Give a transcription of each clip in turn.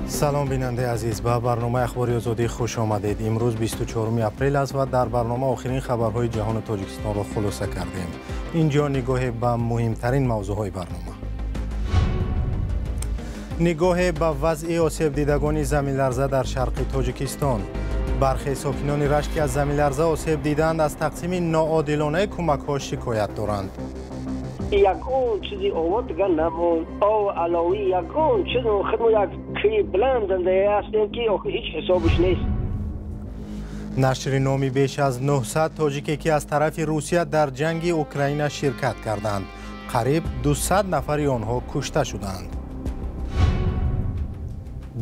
سلام بیننده عزیز، به برنامه اخباری آزادی خوش آمدید. امروز 24 اپریل است و در برنامه آخرین خبرهای جهان تاجیکستان را خلاصه کردیم. اینجا نگاه به مهمترین موضوعهای برنامه. نگاه به وضع آسیب دیدگان زمین لرزه در شرق تاجیکستان. برخی ساکنان رشت که از زمین لرزه آسیب دیدند از تقسیم ناعادلانه کمک‌ها شکایت دارند. یگون چیزی آورد دیگه نمون او علاوی یگون چیزی خدمو یک کری بلندنده هستیم که هیچ حسابش نیست. نشر نامی بیش از 900 تاجیکی که از طرف روسیه در جنگ اوکراین شرکت کردند. قریب 200 نفر آنها کشته شدند.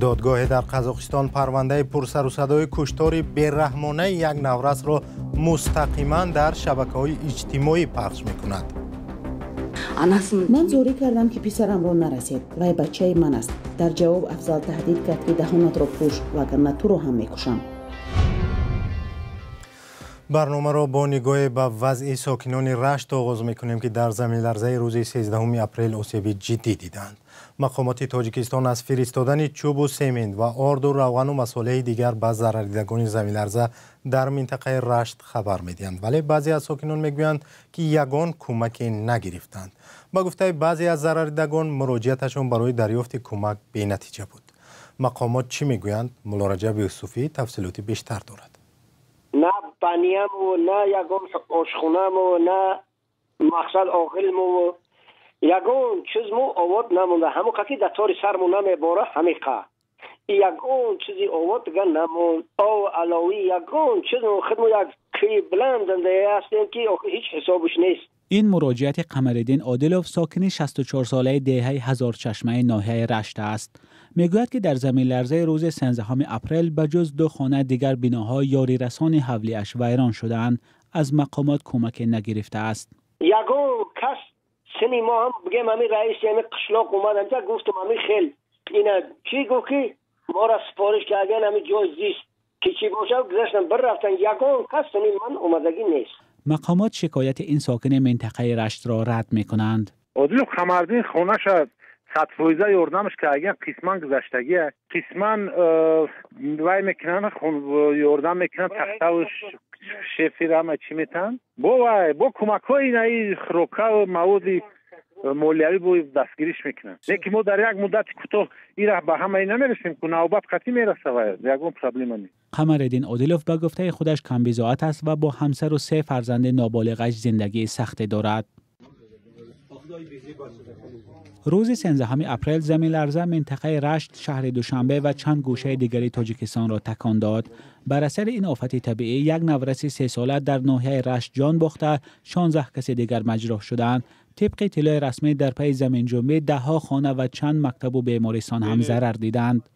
دادگاه در قزاقستان پرونده پرسر و صدای کشتار بی‌رحمانه یک نورس را مستقیما در شبکه‌های اجتماعی پخش می‌کند. من زوری کردم که پسرم را نرسید. وای بچه من است. در جواب افضل تهدید کرد که دهانت را پوش وگرنه تو رو هم میکشم. برنامه را با نگاه به وضع ساکنان رشت آغاز میکنیم که در زمین لرزه روز 13 اپریل آسیب جدی دیدند. مقامات تاجیکستان از فرستادن چوب و سمنت و آرد و روغن و مسائل دیگر به ضرردیدگان زمین لرزه در منطقه رشت خبر میدهند، ولی بعضی از ساکنان میگویند که یگان کمک نگرفتند. با گفته بعضی از ضرردیدگان مراجعتشان برای دریافت کمک بی‌نتیجه بود. مقامات چی میگویند؟ مولا رجب یوسفی تفصیلاتی بیشتر دارد. نه بنیم و نه یگان آشخونم و نه مقصد آقلم و یگان چیز مو آواد نمونده. همون که در تاری سرمون نمیباره همیقه یگان چیزی آواد دیگه نمون او علاوی یگان چیز خدمو یک کری بلندنده هستیم که هیچ حسابش نیست. این مراجعت قمرالدین عادلوف ساکن 64 ساله دهه هزار چشمه ناحیه رشت است. میگوید که در زمین لرزه روز 13 اپریل بجز 2 خانه دیگر بناهای یاری رسان حولیش ویران شدند. از مقامات کمک نگرفته است. یگان کس سنی ما هم بگیم همین رئیس یعنی قشلاق اومد انجا گفتم همین خیل اینا چی گو که ما را سفارش کردن همین جای زیست که چی باشه گذاشتن بر رفتن. یگان کس سنی من اومدگی نیست. مقامات شکایت این ساکن منطقه رشت را رد میکنند. عادل قمرالدین خونه شد سطفویزه یاردمش که اگر قسمان گذشتگیه قسمان وای میکنن یاردم میکنن تخته و شفی را همه چی میتن با کمک های اینایی خروکه و مواد مولیوی با دستگیریش میکنن. لیکن ما در یک مدت کوتاه این را به همه نمیرسیم که نوبت قطعی میرسه و یکون پرابلم نیست. قمرالدین عادلوف به گفته خودش کم بضاعت است و با همسر و 3 فرزند نابالغش زندگی سختی دارد. روز 13 اپریل زمین لرزه منطقه رشت، شهر دوشنبه و چند گوشه دیگری تاجیکستان را تکان داد. بر اثر این آفت طبیعی یک نورس 3 ساله در ناحیه رشت جان باخته، 16 کس دیگر مجروح شدند. طبق اطلاع رسمی در پی زمین جنبی 10 خانه و چند مکتب و بیمارستان هم ضرر دیدند.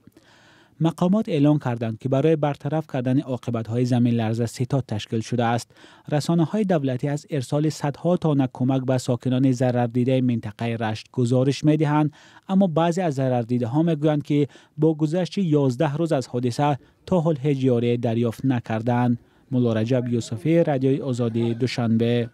مقامات اعلام کردند که برای برطرف کردن عاقبت‌های زمین لرزه ستاد تشکیل شده است. رسانه‌های دولتی از ارسال صدها تانه کمک به ساکنان ضرر دیده منطقه رشت گزارش می‌دهند، اما بعضی از ضرر دیده‌ها می‌گویند که با گذشت 11 روز از حادثه تا حال هیچ یاری دریافت نکردند. مولا رجب یوسفی، رادیوی آزادی، دوشنبه.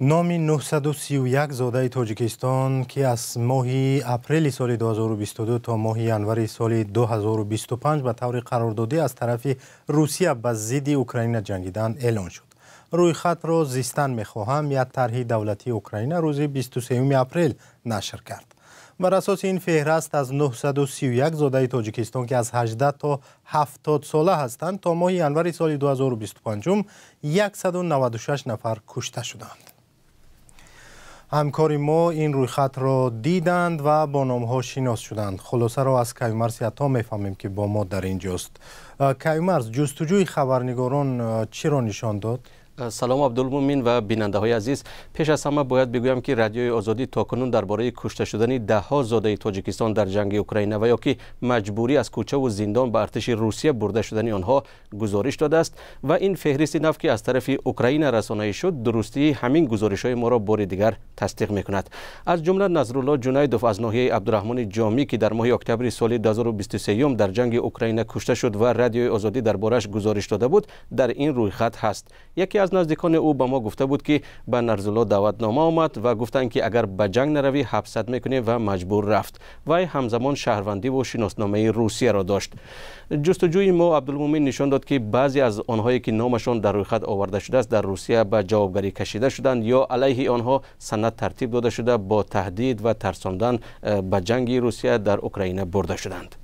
نام 931 زاده تاجیکستان که از ماه اپریل سال 2022 تا ماه ینور سال 2025 به طور قراردادی از طرف روسیه به ضد اوکراین جنگیدند اعلان شد. روی خط را زیستن می‌خواهم یک طرح دولتی اوکراین روز 23 اپریل نشر کرد. بر اساس این فهرست از 931 زاده تاجیکستان که از 18 تا 70 ساله هستند تا ماه ینور سال 2025 196 نفر کشته شدند. همکار ما این روی خط را دیدند و با نام‌ها شناس شدند. خلاصه را از کیومرث عطا می‌فهمیم که با ما در اینجاست. کیومرث، جستجوی خبرنگاران چی را نشان داد؟ سلام عبدالمومن و بیننده های عزیز. پیش از همه باید بگویم که رادیوی آزادی تاکنون درباره کشته شدن 10 زاده تاجیکستان در جنگ اوکراین و یا که مجبوری از کوچه و زندان به ارتش روسیه برده شدن آنها گزارش داده است و این فهرست نو که از طرف اوکراین رسانه‌ای شد درستی همین گزارش های ما را بار دیگر تصدیق می‌کند. از جمله نظرالله جنیدوف از ناحیه عبدالرحمن جامی که در ماه اکتبر سال 2023 در جنگ اوکراین کشته شد و رادیوی آزادی دربارش گزارش داده بود در این روی خط هست. یکی از از نزدیکان او به ما گفته بود که به نرزالله دعوتنامه آمد و گفتند که اگر به جنگ نروی حبست میکنیم و مجبور رفت. وی همزمان شهروندی و شناسنامه روسیه را داشت. جستجوی ما عبدالمومن نشان داد که بعضی از آنهایی که نامشان در رویخط آورده شده است در روسیه به جوابگری کشیده شدند یا علیه آنها سند ترتیب داده شده با تهدید و ترساندن به جنگ روسیه در اوکراین برده شدند.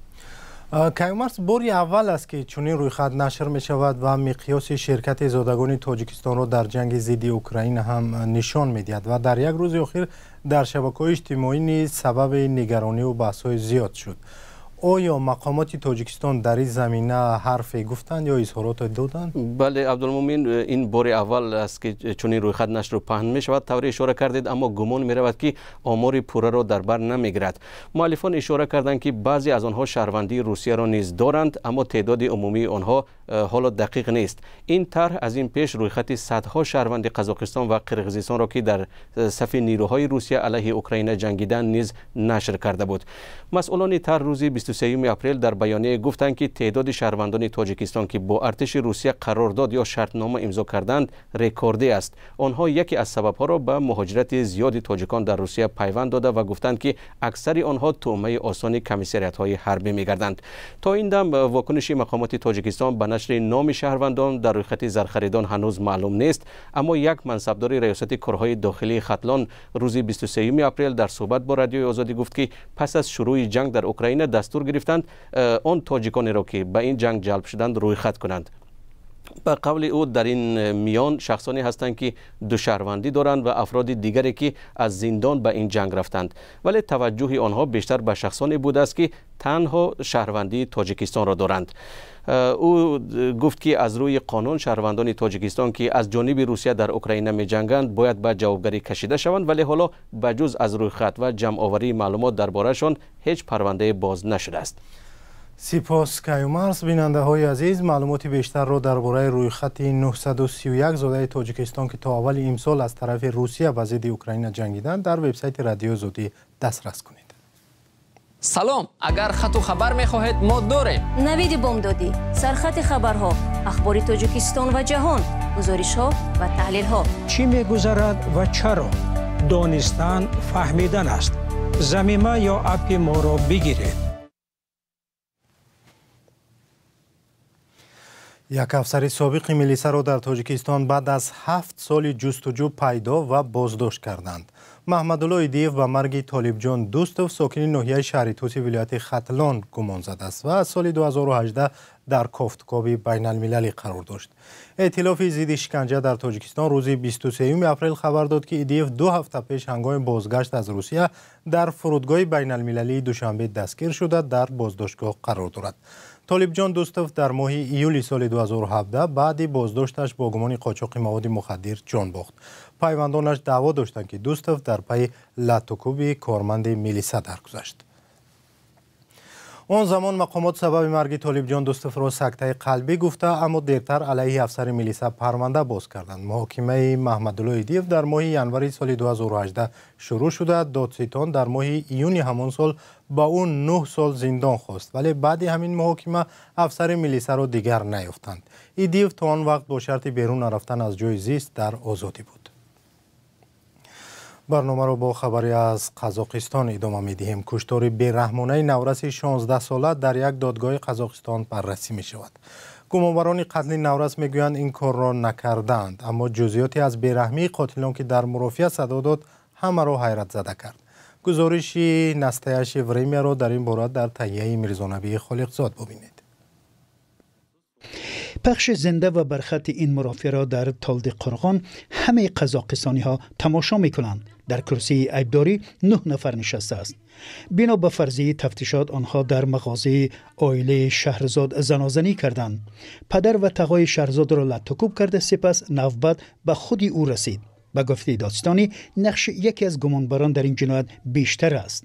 کیومرس باری اول است که چنین رویخط نشر می شود و مقیاس شرکت زادگان تاجیکستان را در جنگ ضد اوکراین هم نشان می دهد و در یک روز اخیر در شبکه‌های اجتماعی نیز سبب نگرانی و بحث‌های زیاد شد. آیا مقامات تاجیکستان در این زمینه حرفی گفتند یا اظهارات دادند؟ بله عبدالمومن، این بار اول است که چنین رویخط نشر و پهن می شود. طوری اشاره کردید، اما گمان می رود که آمار پوره را در بر نمی گیرد. مؤلفان اشاره کردند که بعضی از آنها شهروندی روسیه را نیز دارند، اما تعداد عمومی آنها حالا دقیق نیست. این طرح از این پیش رویخط صدها شهروند قزاقستان و قرقیزستان را که در صف نیروهای روسیه علیه اوکراین جنگیدن نیز نشر کرده بود. مسئولان طرح روز 23 اپریل در بیانیه گفتند که تعداد شهروندان تاجیکستان که با ارتش روسیه قرارداد یا شرطنامه امضا کردند رکوردی است. آنها یکی از سببها را به مهاجرت زیاد تاجیکان در روسیه پیوند داده و گفتند که اکثر آنها طعمه آسان کمیساریات‌های حربی می‌گردند. تا این دم واکنش مقامات تاجیکستان به نشر نام شهروندان در رویخط زرخریدان هنوز معلوم نیست، اما یک منصبدار ریاست کارهای داخلی ختلان روز 23 اپریل در صحبت با رادیوی آزادی گفت که پس از شروع جنگ در اوکراین دستور گرفتند آن تاجیکانی را که به این جنگ جلب شدند رویخط کنند. به قول او در این میان شخصانی هستند که دو شهروندی دارند و افراد دیگری که از زندان به این جنگ رفتند، ولی توجه آنها بیشتر به شخصانی بوده است که تنها شهروندی تاجیکستان را دارند. او گفت که از روی قانون شهروندان تاجیکستان که از جانب روسیه در اوکراین می جنگند باید به جوابگری کشیده شوند، ولی حالا بجز از رویخط و جمع آوری معلومات دربارهشان هیچ پرونده باز نشده است. سپاس کیومرس. بیننده های عزیز، معلومات بیشتر را درباره رویخط 931 زاده تاجیکستان که تا اول امسال از طرف روسیه به ضد اوکراین جنگیدند در وبسایت رادیو آزادی دسترس کنید. سلام، اگر خط و خبر می‌خواهید ما داریم. نوید بامدادی، سرخط خبرها، اخبار تاجیکستان و جهان، گزارش‌ها و تحلیل‌ها. چی می‌گذرد و چرا؟ دانستن فهمیدن است. ضمیمه یا اپ ما را بگیرید. یک افسر سابق میلیسا را در تاجیکستان بعد از 7 سال جستجو پیدا و بازداشت کردند. محمدالله ایدیف به مرگ طالبجان دوستوف ساکن ناحیه شهر توسی ولایت ختلان گمان زده است و از سال 2018 در کافتکاب بین المللی قرار داشت. ائتلاف ضد شکنجه در تاجیکستان روز 23 اپریل خبر داد که ایدیف 2 هفته پیش هنگام بازگشت از روسیه در فرودگاه بین المللی دوشنبه دستگیر شده در بازداشتگاه قرار دارد. طالبجان دوستوف در ماه ایولی سال 2017 بعد بازداشتش با گمان قاچاق مواد مخدر جان باخت. پیوندانش دعوا داشتند که دوستوف در پی لطوکوب کارمند میلیسا درگذشت. آن زمان مقامات سبب مرگ طالبجان دوستوف را سکته قلبی گفته، اما دیرتر علیه افسر میلیسا پرونده باز کردند. محاکمه محمدالله ایدیف در ماه ینوری سال 2018 شروع شده. دادستان در ماه ایونی همان سال با اون 9 سال زندان خواست، ولی بعد همین محاکمه افسر میلیسا را دیگر نیافتند. ایدیف تا آن وقت با شرط بیرون رفتن از جای زیست در آزادی بود. برنامه را با خبری از قزاقستان ادامه می‌دهیم. کشتار بی‌رحمانه نورس 16 ساله در یک دادگاه قزاقستان بررسی می شود. گمانبران قتل نورس میگویند این کار را نکردند، اما جزئیاتی از بی‌رحمی قاتلان که در مرافعه صدا داد همه را حیرت زده کرد. گزارش نستایش وریمیا را در این باره در تهیه میرزانبی خالقزاد ببینید. پخش زنده و برخط این مرافعه را در تالد قرغان همه قزاقستانی ها تماشا می کنند. در کرسی عیبداری 9 نفر نشسته است. بنا به فرضیه تفتیشات آنها در مغازه عائله شهرزاد زنازنی کردند. پدر و تقای شهرزاد را لطوکوب کرده، سپس نوبت به خودی او رسید. به گفته دادستانی نقش یکی از گمانبران در این جنایت بیشتر است.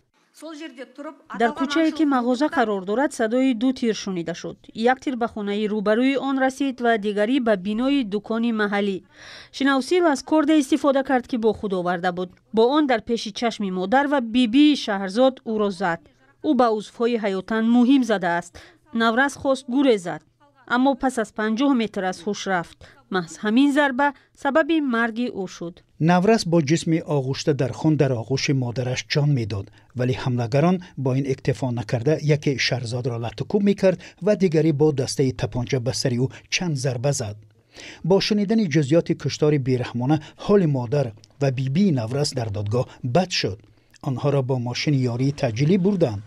در کوچه‌ای که مغازه قرار دارد صدای 2 تیر شنیده شد. یک تیر به خانه روبروی آن رسید و دیگری به بینای دکانی محلی. شناوسی از کرد استفاده کرد که با خود آورده بود. با آن در پیش چشم مادر و بیبی شهرزاد او را زد. او به عضوهای حیاتاً مهم زده است. نورس خواست گریزد، اما پس از 50 متر از هوش رفت. محض همین ضربه سبب مرگ او شد. نورس با جسم آغوشته در خون در آغوش مادرش جان میداد، ولی حملگران با این اکتفا نکرده یکی شهرزاد را لطکوب میکرد و دیگری با دسته تپانچه به سر او چند ضربه زد. با شنیدن جزئیات کشتار بیرحمانه حال مادر و بیبی نورس در دادگاه بد شد. آنها را با ماشین یاری تجلی بردند،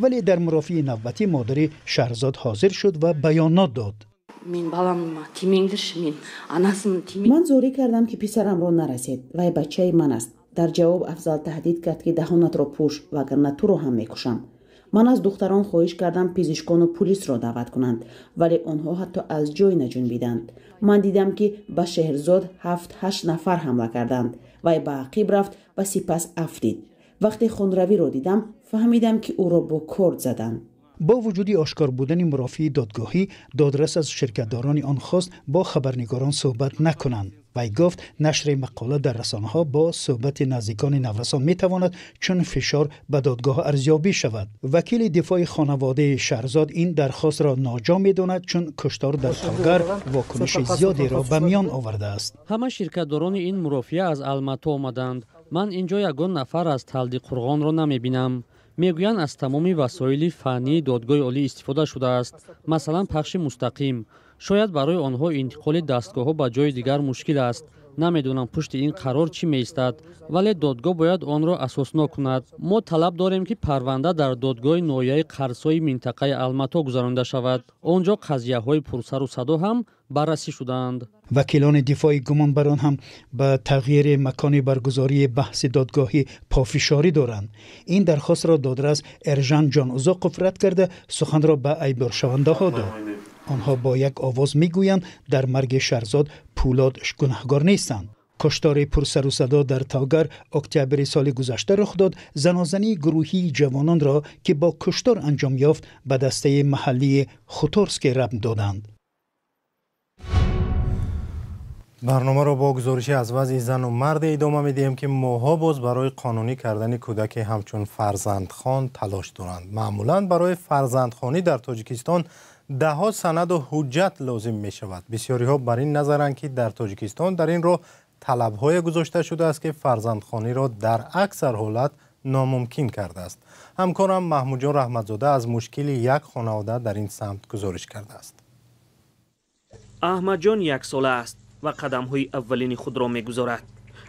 ولی در مرافعه نوبتی مادر شهرزاد حاضر شد و بیانات داد. من زوری کردم که پسرم را نرسید و بچه من است. در جواب افضل تهدید کرد که دهانت را پوش وگرنه تو را هم میکشم. من از دختران خواهش کردم پزشکان و پلیس را دعوت کنند، ولی آنها حتی از جای نجنبیدند. من دیدم که به شهرزاد 7-8 نفر حمله کردند و به عقب رفت و سپس افتید. وقتی خونروی را دیدم فهمیدم که او را با کرد زدند. با وجود آشکار بودن مرافعه دادگاهی، دادرس از شرکتداران آن خواست با خبرنگاران صحبت نکنند. وی گفت نشر مقاله در رسانه ها با صحبت نزدیکان نورسان می تواند چون فشار به دادگاه ارزیابی شود. وکیل دفاع خانواده شهرزاد این درخواست را ناجا می داند چون کشتار در تالگر واکنش زیادی را به میان آورده است. همه شرکتداران این مرافعه از الماتا آمدند. من اینجا یگان نفر از تلدی قرغان را نمی بینم. میگویند از تمامی وسایل فنی دادگاه عالی استفاده شده است، مثلا پخش مستقیم. شاید برای آنها انتقال دستگاه ها به جای دیگر مشکل است. نمیدونم پشت این قرار چی میستد، ولی دادگاه باید آن را اساسنا کند. ما طلب داریم که پرونده در دادگاه ناحیه قرصای منطقه الماتا گذرانده شود. آنجا قضیه های پرسر و صدا هم بررسی شدند. وکیلان دفاع گمانبران هم به تغییر مکان برگزاری بحث دادگاهی پافشاری دارند. این درخواست را دادرس ارژن جان اوزاقوف رد کرده سخن را به ایبار شونده ها داد. آنها با یک آواز میگویند در مرگ شهرزاد پولاد گناهکار نیستند. کشتار پرسر و صدا در تالگر اکتبر سال گذشته رخ داد. زنازنی گروهی جوانان را که با کشتار انجام یافت به دسته محلی خوتورسک ربط دادند. برنامه را با گزارشی از وضع زن و مرد ادامه میدیم که ماها باز برای قانونی کردن کودک همچون فرزندخوان تلاش دارند. معمولا برای فرزندخوانی در تاجیکستان دهها سند و حجت لازم می شود. بسیاری ها بر این نظرند که در تاجیکستان در این راه طلب‌های گذاشته شده است که فرزندخوانی را در اکثر حالت ناممکن کرده است. همکارم محمود جان رحمتزاده از مشکل یک خانواده در این سمت گزارش کرده است. احمد جان 1 ساله است و قدم‌های اولین خود را می‌گذارد.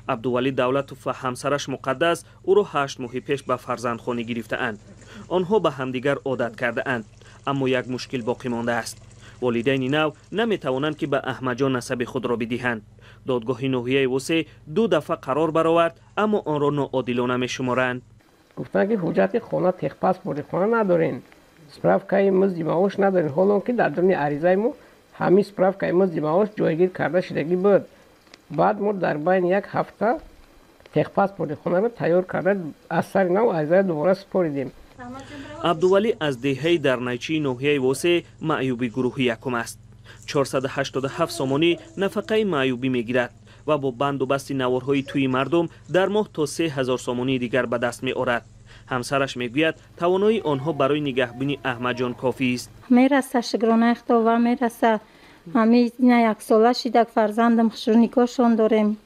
عبدولی دولتوف و همسرش مقدس او را 8 ماه پیش به فرزندخوانی گرفته‌اند. آنها به همدیگر عادت کرده‌اند، اما یک مشکل باقی مانده است. والدین نو نمی‌توانند که به احمد جان نسب خود را بدهند. دادگاه ناحیه وسه 2 دفعه قرار برآورد، اما آن را ناعادلانه می‌شمارند. گفتند که حجت خانه تخ پاسپورت خانه ندارین، سپراوکای مزد معاش ندارین، حالا که در درون عریضه ما همین سپراوکای مزد معاش جایگیر کرده شدگی بود. بعد ما در بین 1 هفته تخ پاسپورت خانه را تیار کرده از سر نو عریضه دوباره سپاریدیم. عبدولی از دهه در نیچی ناحیه وسه معیوبی گروهی یکم است. 487 سامانی نفقه معیوبی میگیرد و با بند و بست نوارهای توی مردم در ماه تا 3000 سامانی دیگر به دست می آورد. همسرش میگوید توانایی آنها برای نگهبانی احمد جان کافی است. میرسه شگرانه اختاوه میرسه. همین 1 ساله شدک فرزندم خشونیکاشون داریم.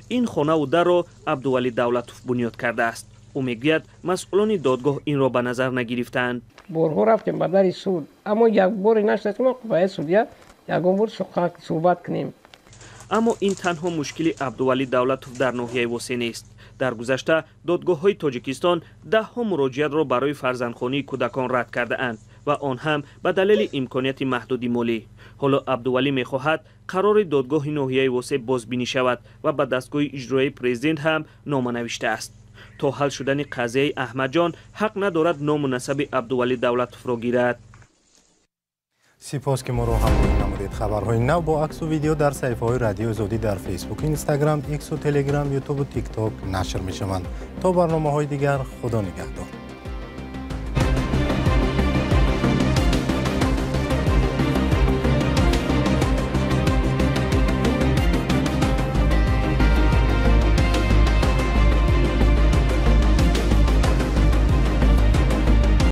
این خانه و در را عبدولی دولتوف بنیاد کرده است. او میگوید مسئولان دادگاه این را به نظر نگرفتند. بارها رفتیم به در سود، اما یک بار نشد که ما قوه سودیه یکم بار صحبت کنیم. اما این تنها مشکل عبدولی دولتوف در ناحیه وسه نیست. در گذشته دادگاه‌های تاجیکستان 10 مراجعت را برای فرزندخوانی کودکان رد کرده اند و آن هم به دلیل امکانات محدودی مالی. حالا عبدولی می‌خواهد قرار دادگاه ناحیه وسه بازبینی شود و به دستگاه اجرایی پرزیدنت هم نامه نوشته است. تا حل شدن قضیه احمد جان حق ندارد نام و نسب عبدولی دولتوف را گیرد. سپاس که ما را همراهی نمودید. خبرهای نو با عکس و ویدیو در صفحه‌های رادیو آزادی در فیسبوک، اینستاگرام، ایکس و تلگرام، یوتیوب و تیک تاک نشر می‌شوند. تا برنامه‌های دیگر خدا نگهدار.